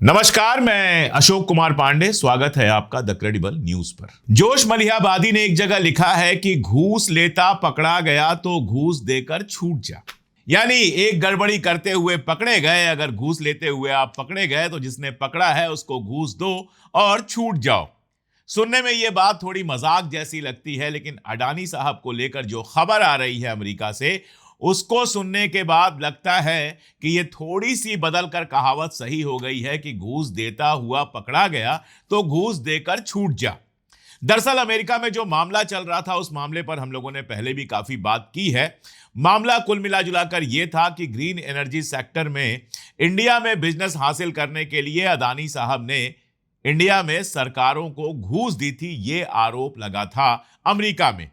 नमस्कार, मैं अशोक कुमार पांडे। स्वागत है आपका द क्रेडिबल न्यूज पर। जोश मलिहाबादी ने एक जगह लिखा है कि घूस लेता पकड़ा गया तो घूस देकर छूट जा। यानी एक गड़बड़ी करते हुए पकड़े गए, अगर घूस लेते हुए आप पकड़े गए तो जिसने पकड़ा है उसको घूस दो और छूट जाओ। सुनने में यह बात थोड़ी मजाक जैसी लगती है, लेकिन अडानी साहब को लेकर जो खबर आ रही है अमेरिका से, उसको सुनने के बाद लगता है कि यह थोड़ी सी बदलकर कहावत सही हो गई है कि घूस देता हुआ पकड़ा गया तो घूस देकर छूट जा। दरअसल अमेरिका में जो मामला चल रहा था उस मामले पर हम लोगों ने पहले भी काफी बात की है। मामला कुल मिला जुलाकर यह था कि ग्रीन एनर्जी सेक्टर में इंडिया में बिजनेस हासिल करने के लिए अदानी साहब ने इंडिया में सरकारों को घूस दी थी, यह आरोप लगा था अमेरिका में।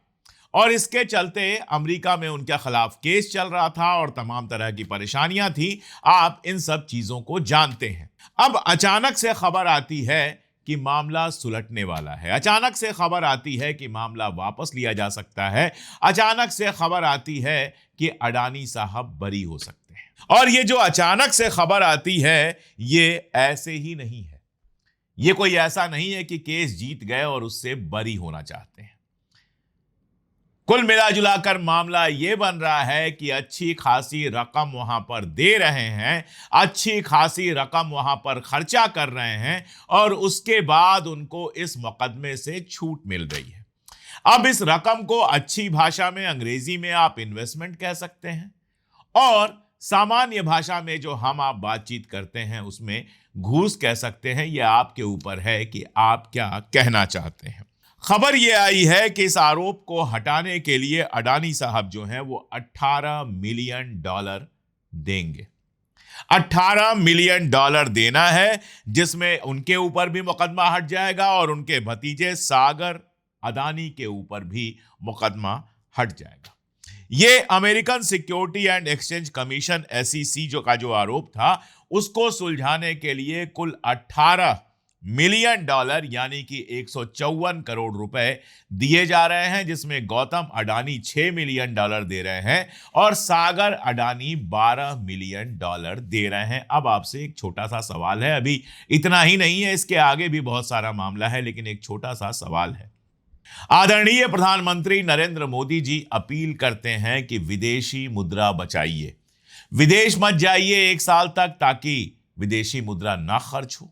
और इसके चलते अमेरिका में उनके खिलाफ केस चल रहा था और तमाम तरह की परेशानियां थी। आप इन सब चीजों को जानते हैं। अब अचानक से खबर आती है कि मामला सुलटने वाला है। अचानक से खबर आती है कि मामला वापस लिया जा सकता है। अचानक से खबर आती है कि अडानी साहब बरी हो सकते हैं। और ये जो अचानक से खबर आती है ये ऐसे ही नहीं है। ये कोई ऐसा नहीं है कि केस जीत गए और उससे बरी होना चाहते हैं। कुल मिला जुलाकर मामला यह बन रहा है कि अच्छी खासी रकम वहां पर दे रहे हैं, अच्छी खासी रकम वहां पर खर्चा कर रहे हैं और उसके बाद उनको इस मुकदमे से छूट मिल रही है। अब इस रकम को अच्छी भाषा में, अंग्रेजी में आप इन्वेस्टमेंट कह सकते हैं और सामान्य भाषा में जो हम आप बातचीत करते हैं उसमें घूस कह सकते हैं। यह आपके ऊपर है कि आप क्या कहना चाहते हैं। खबर यह आई है कि इस आरोप को हटाने के लिए अडानी साहब जो हैं वो $18 मिलियन देंगे। $18 मिलियन देना है, जिसमें उनके ऊपर भी मुकदमा हट जाएगा और उनके भतीजे सागर अडानी के ऊपर भी मुकदमा हट जाएगा। ये American security and exchange commission SEC जो आरोप था उसको सुलझाने के लिए कुल $18 मिलियन यानी कि 154 करोड़ रुपए दिए जा रहे हैं, जिसमें गौतम अडानी $6 मिलियन दे रहे हैं और सागर अडानी $12 मिलियन दे रहे हैं। अब आपसे एक छोटा सा सवाल है, अभी इतना ही नहीं है, इसके आगे भी बहुत सारा मामला है, लेकिन एक छोटा सा सवाल है। आदरणीय प्रधानमंत्री नरेंद्र मोदी जी अपील करते हैं कि विदेशी मुद्रा बचाइए, विदेश मत जाइए 1 साल तक ताकि विदेशी मुद्रा ना खर्च हो।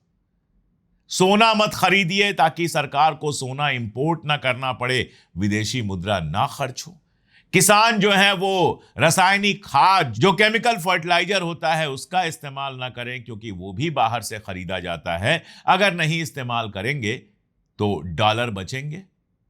सोना मत खरीदिए ताकि सरकार को सोना इंपोर्ट ना करना पड़े, विदेशी मुद्रा ना खर्च हो। किसान जो है वो रासायनिक खाद, जो केमिकल फर्टिलाइजर होता है, उसका इस्तेमाल ना करें क्योंकि वो भी बाहर से खरीदा जाता है। अगर नहीं इस्तेमाल करेंगे तो डॉलर बचेंगे,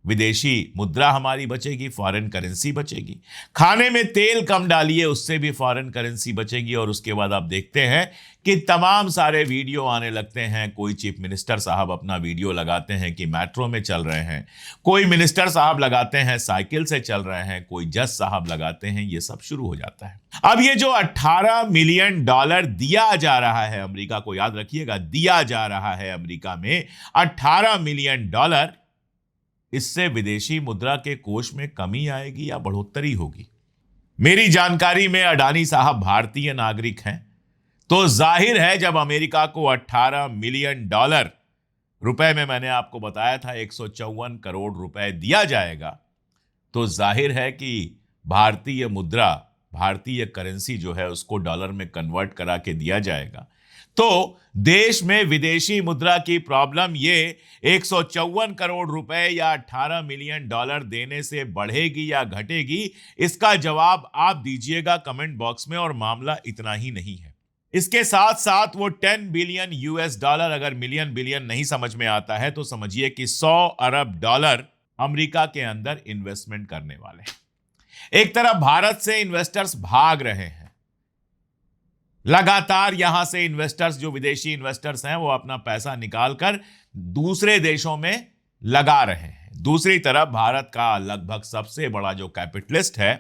विदेशी मुद्रा हमारी बचेगी, फॉरेन करेंसी बचेगी। खाने में तेल कम डालिए, उससे भी फॉरेन करेंसी बचेगी। और उसके बाद आप देखते हैं कि तमाम सारे वीडियो आने लगते हैं। कोई चीफ मिनिस्टर साहब अपना वीडियो लगाते हैं कि मेट्रो में चल रहे हैं, कोई मिनिस्टर साहब लगाते हैं साइकिल से चल रहे हैं, कोई जज साहब लगाते हैं। ये सब शुरू हो जाता है। अब ये जो $18 मिलियन दिया जा रहा है अमेरिका को, याद रखिएगा, दिया जा रहा है अमेरिका में $18 मिलियन, इससे विदेशी मुद्रा के कोष में कमी आएगी या बढ़ोतरी होगी? मेरी जानकारी में अडानी साहब भारतीय नागरिक हैं, तो जाहिर है जब अमेरिका को $18 मिलियन रुपए में, मैंने आपको बताया था 154 करोड़ रुपए दिया जाएगा, तो जाहिर है कि भारतीय मुद्रा, भारतीय करेंसी जो है उसको डॉलर में कन्वर्ट करा के दिया जाएगा। तो देश में विदेशी मुद्रा की प्रॉब्लम ये 154 करोड़ रुपए या $18 मिलियन देने से बढ़ेगी या घटेगी, इसका जवाब आप दीजिएगा कमेंट बॉक्स में। और मामला इतना ही नहीं है, इसके साथ साथ वो $10 बिलियन, अगर मिलियन बिलियन नहीं समझ में आता है तो समझिए कि $100 अरब अमेरिका के अंदर इन्वेस्टमेंट करने वाले हैं। एक तरफ भारत से इन्वेस्टर्स भाग रहे हैं, लगातार यहां से इन्वेस्टर्स, जो विदेशी इन्वेस्टर्स हैं, वो अपना पैसा निकालकर दूसरे देशों में लगा रहे हैं। दूसरी तरफ भारत का लगभग सबसे बड़ा जो कैपिटलिस्ट है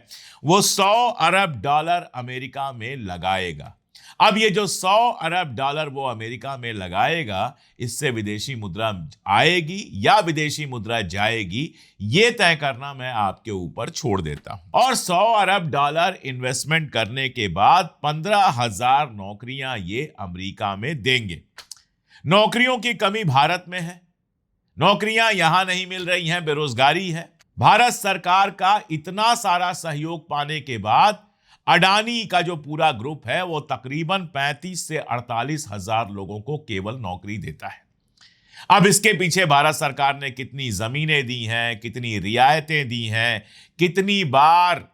वो $100 अरब अमेरिका में लगाएगा। अब ये जो $100 अरब वो अमेरिका में लगाएगा, इससे विदेशी मुद्रा आएगी या विदेशी मुद्रा जाएगी, ये तय करना मैं आपके ऊपर छोड़ देता हूं। और $100 अरब इन्वेस्टमेंट करने के बाद 15,000 नौकरियां ये अमेरिका में देंगे। नौकरियों की कमी भारत में है, नौकरियां यहां नहीं मिल रही हैं, बेरोजगारी है। भारत सरकार का इतना सारा सहयोग पाने के बाद अडानी का जो पूरा ग्रुप है वो तकरीबन 35 से 48 हजार लोगों को केवल नौकरी देता है। अब इसके पीछे भारत सरकार ने कितनी जमीनें दी हैं, कितनी रियायतें दी हैं, कितनी बार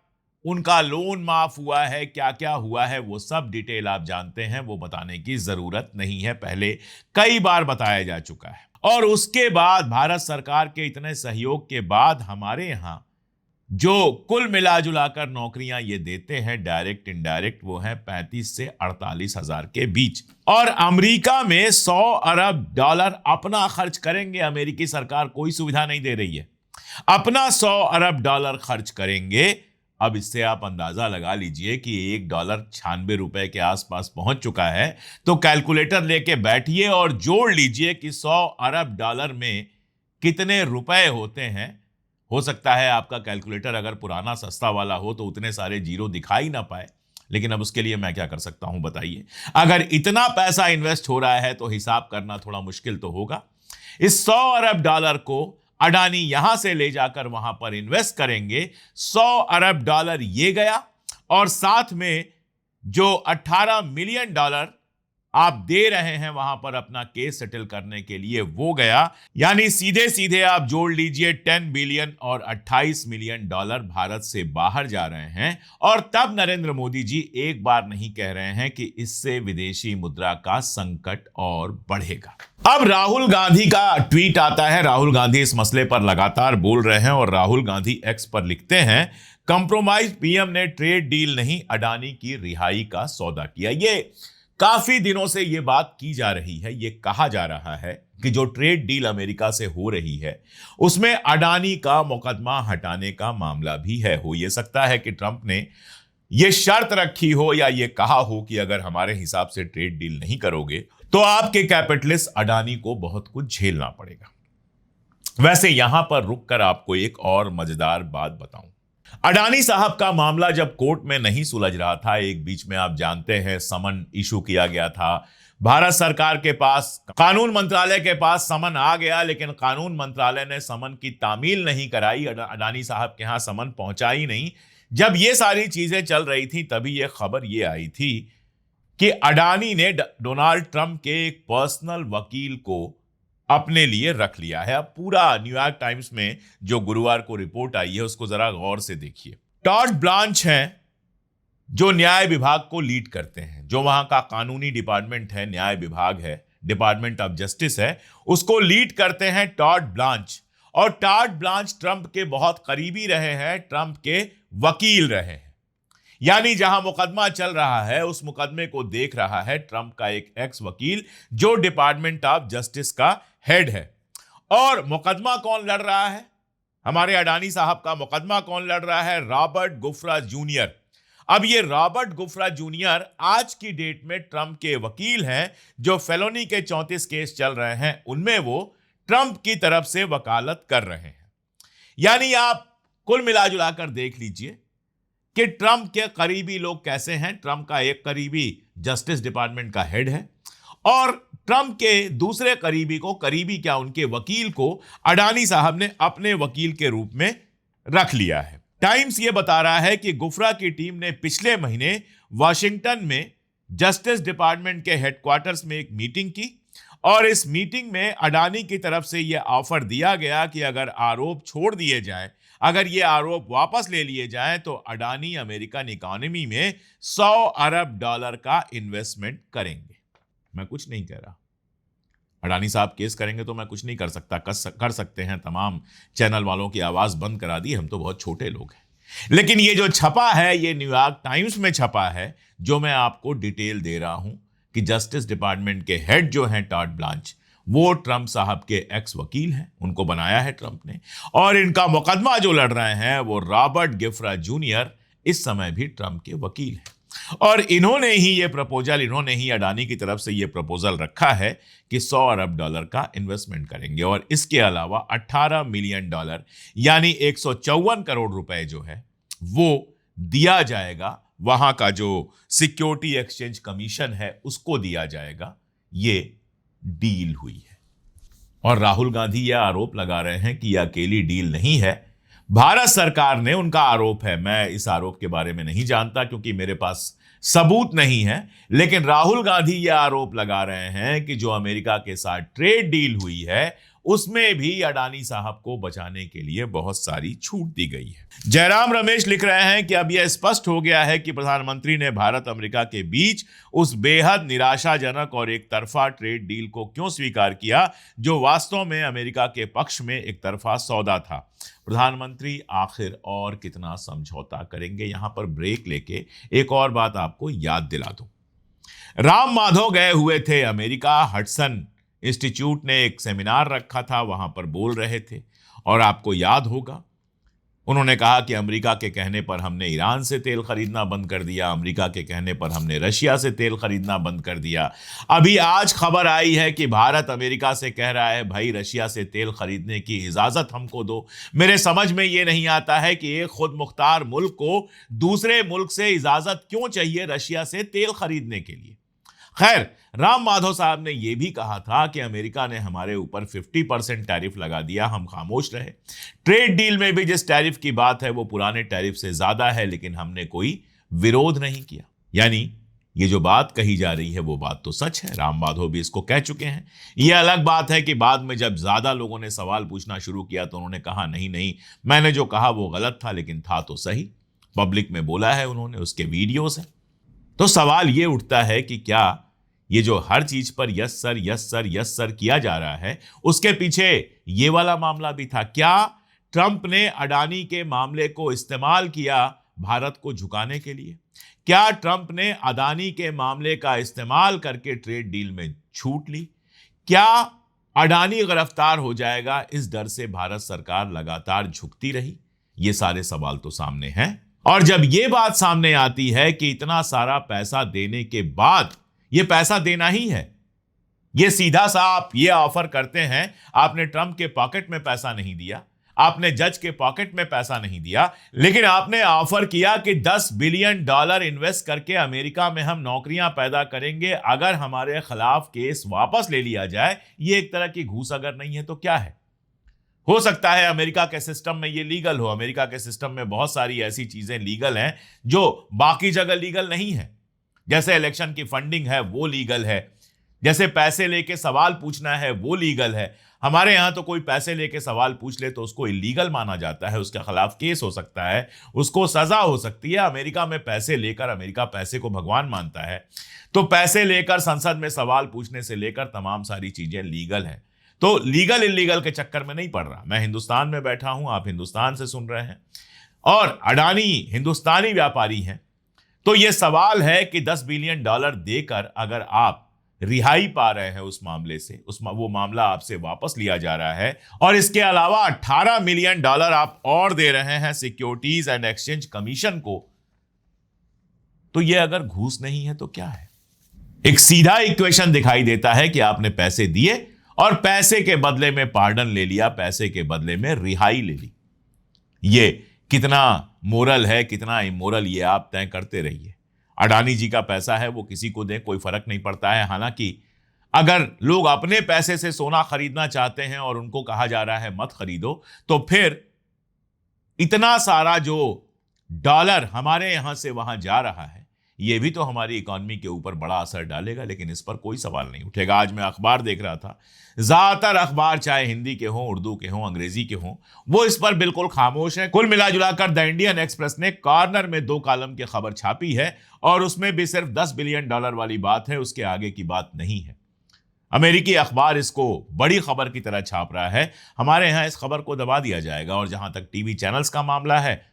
उनका लोन माफ हुआ है, क्या क्या हुआ है, वो सब डिटेल आप जानते हैं, वो बताने की जरूरत नहीं है, पहले कई बार बताया जा चुका है। और उसके बाद भारत सरकार के इतने सहयोग के बाद हमारे यहां जो कुल मिला जुलाकर नौकरियां ये देते हैं डायरेक्ट इनडायरेक्ट, वो है 35 से 48 हजार के बीच। और अमेरिका में $100 अरब अपना खर्च करेंगे, अमेरिकी सरकार कोई सुविधा नहीं दे रही है, अपना $100 अरब खर्च करेंगे। अब इससे आप अंदाजा लगा लीजिए कि $1 ₹96 के आसपास पहुंच चुका है। तो कैलकुलेटर लेके बैठिए और जोड़ लीजिए कि $100 अरब में कितने रुपए होते हैं। हो सकता है आपका कैलकुलेटर अगर पुराना सस्ता वाला हो तो उतने सारे जीरो दिखाई ना पाए, लेकिन अब उसके लिए मैं क्या कर सकता हूं बताइए। अगर इतना पैसा इन्वेस्ट हो रहा है तो हिसाब करना थोड़ा मुश्किल तो होगा। इस $100 अरब को अडानी यहां से ले जाकर वहां पर इन्वेस्ट करेंगे, $100 अरब ये गया, और साथ में जो $18 मिलियन आप दे रहे हैं वहां पर अपना केस सेटल करने के लिए, वो गया। यानी सीधे सीधे आप जोड़ लीजिए 10 बिलियन और $28 मिलियन भारत से बाहर जा रहे हैं। और तब नरेंद्र मोदी जी एक बार नहीं कह रहे हैं कि इससे विदेशी मुद्रा का संकट और बढ़ेगा। अब राहुल गांधी का ट्वीट आता है। राहुल गांधी इस मसले पर लगातार बोल रहे हैं और राहुल गांधी एक्स पर लिखते हैं, कंप्रोमाइज पीएम ने ट्रेड डील नहीं, अडानी की रिहाई का सौदा किया। ये काफी दिनों से यह बात की जा रही है, यह कहा जा रहा है कि जो ट्रेड डील अमेरिका से हो रही है उसमें अडानी का मुकदमा हटाने का मामला भी है। हो यह सकता है कि ट्रंप ने यह शर्त रखी हो या यह कहा हो कि अगर हमारे हिसाब से ट्रेड डील नहीं करोगे तो आपके कैपिटलिस्ट अडानी को बहुत कुछ झेलना पड़ेगा। वैसे यहां पर रुककर आपको एक और मजेदार बात बताऊं। अडानी साहब का मामला जब कोर्ट में नहीं सुलझ रहा था, एक बीच में आप जानते हैं समन इशू किया गया था, भारत सरकार के पास, कानून मंत्रालय के पास समन आ गया, लेकिन कानून मंत्रालय ने समन की तामील नहीं कराई, अडानी साहब के यहां समन पहुंचा ही नहीं। जब ये सारी चीजें चल रही थी तभी ये खबर ये आई थी कि अडानी ने डोनाल्ड ट्रंप के एक पर्सनल वकील को अपने लिए रख लिया है। अब पूरा न्यूयॉर्क टाइम्स में जो गुरुवार को रिपोर्ट आई है उसको जरा गौर से देखिए। टॉड ब्लांच हैं जो न्याय विभाग को लीड करते हैं, जो वहां का कानूनी डिपार्टमेंट है, न्याय विभाग है, डिपार्टमेंट ऑफ जस्टिस है, उसको लीड करते हैं टॉड ब्लांच। और टॉड ब्लांच ट्रंप के बहुत करीबी रहे हैं, ट्रंप के वकील रहे हैं। यानी जहां मुकदमा चल रहा है उस मुकदमे को देख रहा है ट्रंप का एक एक्स वकील जो डिपार्टमेंट ऑफ जस्टिस का हेड है। और मुकदमा कौन लड़ रहा है? हमारे अडानी साहब का मुकदमा कौन लड़ रहा है? रॉबर्ट गुफ्रा जूनियर। अब ये रॉबर्ट गुफ्रा जूनियर आज की डेट में ट्रंप के वकील हैं। जो फेलोनी के 34 केस चल रहे हैं उनमें वो ट्रंप की तरफ से वकालत कर रहे हैं। यानी आप कुल मिलाजुलाकर देख लीजिए कि ट्रंप के करीबी लोग कैसे हैं। ट्रंप का एक करीबी जस्टिस डिपार्टमेंट का हेड है और ट्रंप के दूसरे करीबी को, करीबी क्या, उनके वकील को अडानी साहब ने अपने वकील के रूप में रख लिया है। टाइम्स यह बता रहा है कि गुफ्रा की टीम ने पिछले महीने वॉशिंगटन में जस्टिस डिपार्टमेंट के हेडक्वार्टर्स में एक मीटिंग की और इस मीटिंग में अडानी की तरफ से यह ऑफर दिया गया कि अगर आरोप छोड़ दिए जाएं, अगर ये आरोप वापस ले लिए जाएं तो अडानी अमेरिकन इकोनॉमी में $100 अरब का इन्वेस्टमेंट करेंगे। मैं कुछ नहीं कह रहा, अडानी साहब केस करेंगे तो मैं कुछ नहीं कर सकता, कर सकते हैं, तमाम चैनल वालों की आवाज बंद करा दी, हम तो बहुत छोटे लोग हैं। लेकिन ये जो छपा है ये न्यूयॉर्क टाइम्स में छपा है, जो मैं आपको डिटेल दे रहा हूं कि जस्टिस डिपार्टमेंट के हेड जो हैं टॉड ब्लांच, वो ट्रंप साहब के एक्स वकील हैं, उनको बनाया है ट्रंप ने। और इनका मुकदमा जो लड़ रहे हैं वो रॉबर्ट गुफ्रा जूनियर इस समय भी ट्रंप के वकील हैं। और इन्होंने ही अडानी की तरफ से ये प्रपोजल रखा है कि $100 अरब का इन्वेस्टमेंट करेंगे और इसके अलावा $18 मिलियन यानी 154 करोड़ रुपए जो है वो दिया जाएगा, वहां का जो सिक्योरिटी एक्सचेंज कमीशन है उसको दिया जाएगा। ये डील हुई है। और राहुल गांधी यह आरोप लगा रहे हैं कि यह अकेली डील नहीं है, भारत सरकार ने, उनका आरोप है, मैं इस आरोप के बारे में नहीं जानता क्योंकि मेरे पास सबूत नहीं है, लेकिन राहुल गांधी यह आरोप लगा रहे हैं कि जो अमेरिका के साथ ट्रेड डील हुई है उसमें भी अडानी साहब को बचाने के लिए बहुत सारी छूट दी गई है। जयराम रमेश लिख रहे हैं कि अब यह स्पष्ट हो गया है कि प्रधानमंत्री ने भारत अमेरिका के बीच उस बेहद निराशाजनक और एक तरफा ट्रेड डील को क्यों स्वीकार किया जो वास्तव में अमेरिका के पक्ष में एक तरफा सौदा था। प्रधानमंत्री आखिर और कितना समझौता करेंगे। यहां पर ब्रेक लेके एक और बात आपको याद दिला दूं। राम माधव गए हुए थे अमेरिका, हडसन इंस्टीट्यूट ने एक सेमिनार रखा था, वहां पर बोल रहे थे और आपको याद होगा उन्होंने कहा कि अमेरिका के कहने पर हमने ईरान से तेल खरीदना बंद कर दिया, अमेरिका के कहने पर हमने रशिया से तेल खरीदना बंद कर दिया। अभी आज खबर आई है कि भारत अमेरिका से कह रहा है भाई रशिया से तेल खरीदने की इजाजत हमको दो। मेरे समझ में यह नहीं आता है कि एक खुद मुख्तार मुल्क को दूसरे मुल्क से इजाजत क्यों चाहिए रशिया से तेल खरीदने के लिए। खैर, राम माधव साहब ने यह भी कहा था कि अमेरिका ने हमारे ऊपर 50% टैरिफ लगा दिया, हम खामोश रहे। ट्रेड डील में भी जिस टैरिफ की बात है वो पुराने टैरिफ से ज्यादा है, लेकिन हमने कोई विरोध नहीं किया। यानी ये जो बात कही जा रही है वो बात तो सच है, राम माधव भी इसको कह चुके हैं। यह अलग बात है कि बाद में जब ज्यादा लोगों ने सवाल पूछना शुरू किया तो उन्होंने कहा नहीं नहीं, मैंने जो कहा वो गलत था, लेकिन था तो सही। पब्लिक में बोला है उन्होंने, उसके वीडियोस हैं। तो सवाल ये उठता है कि क्या ये जो हर चीज पर yes sir yes sir yes sir किया जा रहा है उसके पीछे ये वाला मामला भी था? क्या ट्रंप ने अडानी के मामले को इस्तेमाल किया भारत को झुकाने के लिए? क्या ट्रंप ने अडानी के मामले का इस्तेमाल करके ट्रेड डील में छूट ली? क्या अडानी गिरफ्तार हो जाएगा इस डर से भारत सरकार लगातार झुकती रही? ये सारे सवाल तो सामने हैं। और जब ये बात सामने आती है कि इतना सारा पैसा देने के बाद ये पैसा देना ही है, ये सीधा सा आप ये ऑफर करते हैं, आपने ट्रंप के पॉकेट में पैसा नहीं दिया, आपने जज के पॉकेट में पैसा नहीं दिया, लेकिन आपने ऑफर किया कि $10 बिलियन इन्वेस्ट करके अमेरिका में हम नौकरियां पैदा करेंगे अगर हमारे खिलाफ केस वापस ले लिया जाए। ये एक तरह की घूस अगर नहीं है तो क्या है? हो सकता है अमेरिका के सिस्टम में ये लीगल हो, अमेरिका के सिस्टम में बहुत सारी ऐसी चीजें लीगल हैं जो बाकी जगह लीगल नहीं है। जैसे इलेक्शन की फंडिंग है वो लीगल है, जैसे पैसे लेके सवाल पूछना है वो लीगल है। हमारे यहां तो कोई पैसे लेके सवाल पूछ ले तो उसको इलीगल माना जाता है, उसके खिलाफ केस हो सकता है, उसको सजा हो सकती है। अमेरिका में पैसे लेकर, अमेरिका पैसे को भगवान मानता है, तो पैसे लेकर संसद में सवाल पूछने से लेकर तमाम सारी चीजें लीगल हैं। तो लीगल इलीगल के चक्कर में नहीं पड़ रहा। मैं हिंदुस्तान में बैठा हूं, आप हिंदुस्तान से सुन रहे हैं और अडानी हिंदुस्तानी व्यापारी हैं। तो यह सवाल है कि $10 बिलियन देकर अगर आप रिहाई पा रहे हैं उस मामले से, वो मामला आपसे वापस लिया जा रहा है और इसके अलावा $18 मिलियन आप और दे रहे हैं सिक्योरिटीज एंड एक्सचेंज कमीशन को, तो यह अगर घूस नहीं है तो क्या है? एक सीधा इक्वेशन दिखाई देता है कि आपने पैसे दिए और पैसे के बदले में पार्डन ले लिया, पैसे के बदले में रिहाई ले ली। ये कितना मोरल है, कितना इमोरल, ये आप तय करते रहिए। अडानी जी का पैसा है, वो किसी को दें, कोई फर्क नहीं पड़ता है। हालांकि अगर लोग अपने पैसे से सोना खरीदना चाहते हैं और उनको कहा जा रहा है मत खरीदो, तो फिर इतना सारा जो डॉलर हमारे यहां से वहां जा रहा है, ये भी तो हमारी इकॉनमी के ऊपर बड़ा असर डालेगा, लेकिन इस पर कोई सवाल नहीं उठेगा। आज मैं अखबार देख रहा था, ज्यादातर अखबार चाहे हिंदी के हों, उर्दू के हों, अंग्रेजी के हों, वो इस पर बिल्कुल खामोश है। कुल मिला जुलाकर द इंडियन एक्सप्रेस ने कॉर्नर में 2 कॉलम की खबर छापी है और उसमें भी सिर्फ $10 बिलियन वाली बात है, उसके आगे की बात नहीं है। अमेरिकी अखबार इसको बड़ी खबर की तरह छाप रहा है। हमारे यहां इस खबर को दबा दिया जाएगा। और जहां तक टीवी चैनल्स का मामला है,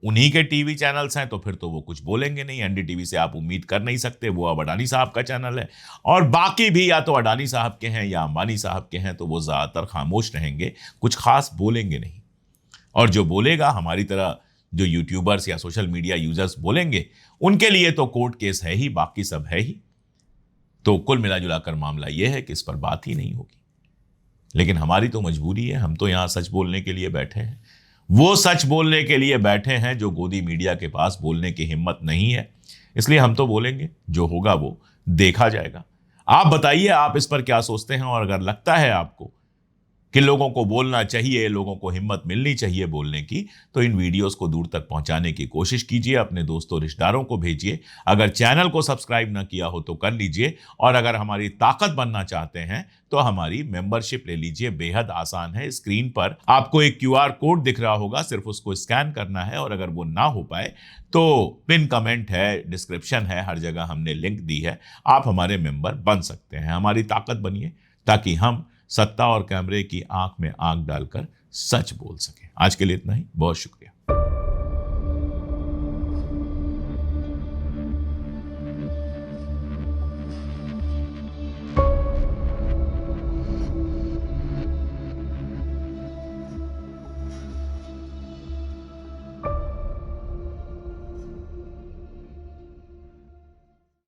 उन्हीं के टीवी चैनल्स हैं तो फिर तो वो कुछ बोलेंगे नहीं। एनडीटीवी से आप उम्मीद कर नहीं सकते, वो अब अडानी साहब का चैनल है। और बाकी भी या तो अडानी साहब के हैं या अंबानी साहब के हैं, तो वो ज्यादातर खामोश रहेंगे, कुछ खास बोलेंगे नहीं। और जो बोलेगा, हमारी तरह जो यूट्यूबर्स या सोशल मीडिया यूजर्स बोलेंगे, उनके लिए तो कोर्ट केस है ही, बाकी सब है ही। तो कुल मिला जुलाकर मामला यह है कि इस पर बात ही नहीं होगी। लेकिन हमारी तो मजबूरी है, हम तो यहां सच बोलने के लिए बैठे हैं। वो सच बोलने के लिए बैठे हैं जो गोदी मीडिया के पास बोलने की हिम्मत नहीं है। इसलिए हम तो बोलेंगे, जो होगा वो देखा जाएगा। आप बताइए, आप इस पर क्या सोचते हैं? और अगर लगता है आपको कि लोगों को बोलना चाहिए, लोगों को हिम्मत मिलनी चाहिए बोलने की, तो इन वीडियोस को दूर तक पहुंचाने की कोशिश कीजिए, अपने दोस्तों रिश्तेदारों को भेजिए। अगर चैनल को सब्सक्राइब ना किया हो तो कर लीजिए, और अगर हमारी ताकत बनना चाहते हैं तो हमारी मेंबरशिप ले लीजिए। बेहद आसान है। स्क्रीन पर आपको एक QR कोड दिख रहा होगा, सिर्फ उसको स्कैन करना है, और अगर वो ना हो पाए तो पिन कमेंट है, डिस्क्रिप्शन है, हर जगह हमने लिंक दी है। आप हमारे मेंबर बन सकते हैं। हमारी ताकत बनिए, ताकि हम सत्ता और कैमरे की आंख में आंख डालकर सच बोल सकें। आज के लिए इतना ही। बहुत शुक्रिया।